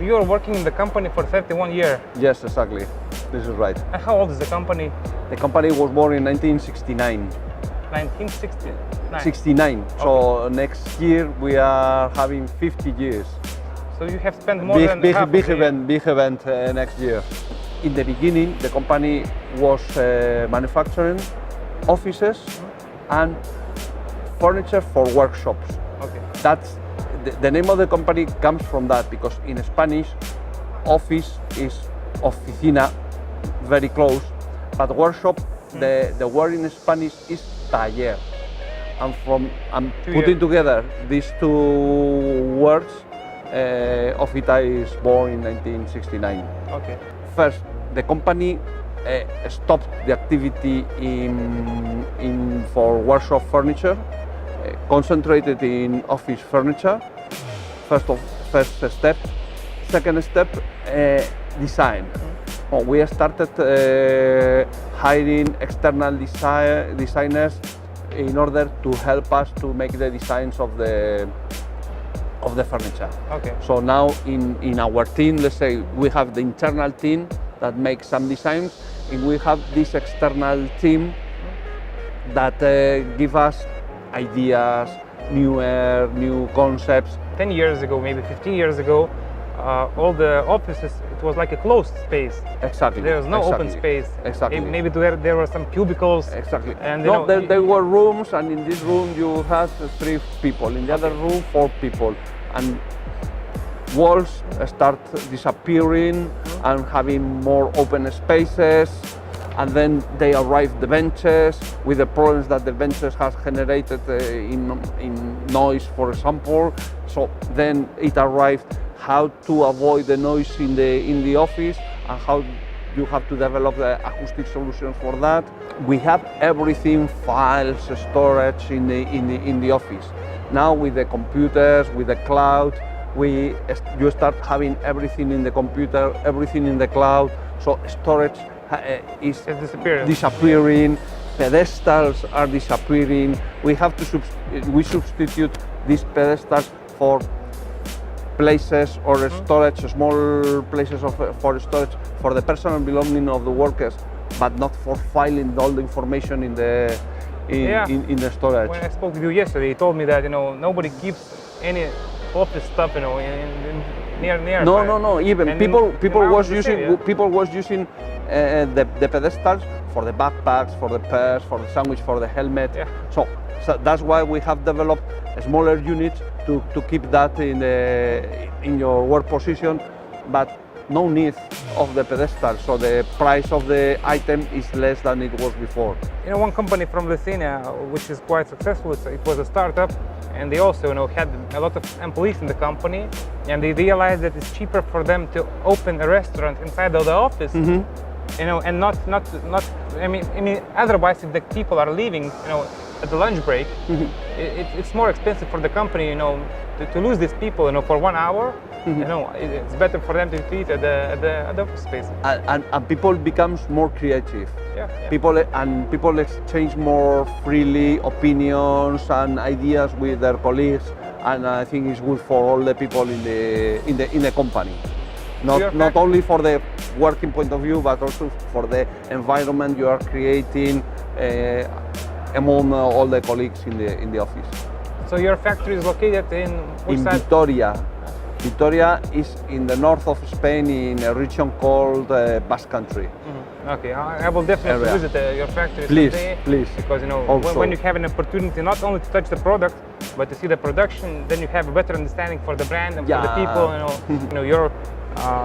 So you're working in the company for 31 years. Yes, exactly. This is right. And how old is the company? The company was born in 1969. 1969. 69. Okay. So next year we are having 50 years. So you have spent more than half of Big the event next year. In the beginning, the company was manufacturing offices and furniture for workshops. Okay. That's the name of the company comes from that, because in Spanish, office is oficina, very close, but workshop, the word in Spanish is taller. And I'm putting together these two words, Ofita is born in 1969. Okay. First, the company stopped the activity for workshop furniture, concentrated in office furniture. First step. Second step, design. We started hiring external designers in order to help us to make the designs of the furniture. Okay. So now in our team, let's say we have the internal team that makes some designs, and we have this external team that give us ideas, new concepts. 10 years ago, maybe 15 years ago, all the offices, it was like a closed space. Exactly. There was no exactly. open space. Exactly. Maybe there were some cubicles. Exactly. And no, there were rooms, and in this room you had 3 people. In the other room, 4 people. And walls start disappearing and having more open spaces. And then they arrived the benches with the problems that the benches has generated in noise, for example. So then it arrived how to avoid the noise in the office and how you have to develop the acoustic solutions for that. We have everything, files, storage in the office. Now with the computers, with the cloud, you start having everything in the computer, everything in the cloud. So storage is disappearing. Pedestals are disappearing. We substitute these pedestals for places or storage, small places for storage for the personal belonging of the workers, but not for filing all the information in the storage. When I spoke with you yesterday, you told me that nobody keeps any office stuff near. No. Even people was using the pedestals for the backpacks, for the purse, for the sandwich, for the helmet. Yeah. So that's why we have developed smaller units to keep that in your work position, but no need of the pedestal. So the price of the item is less than it was before. One company from Lithuania, which is quite successful, it was a startup, and they also had a lot of employees in the company, and they realized that it's cheaper for them to open a restaurant inside of the office. And not. I mean, otherwise, if the people are leaving, at the lunch break, it's more expensive for the company, to lose these people, for 1 hour. It's better for them to eat at the office space. And people becomes more creative. Yeah. People exchange more freely opinions and ideas with their colleagues, and I think it's good for all the people in the company. Not only for the working point of view, but also for the environment you are creating among all the colleagues in the office. So your factory is located in which side? Vitoria. Vitoria is in the north of Spain, in a region called Basque Country. Okay, I will definitely visit your factory someday. Please. Because when you have an opportunity not only to touch the product, but to see the production, then you have a better understanding for the brand and for the people. Your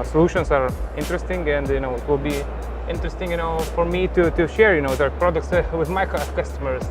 solutions are interesting, and it will be interesting, for me to share, their products with my customers.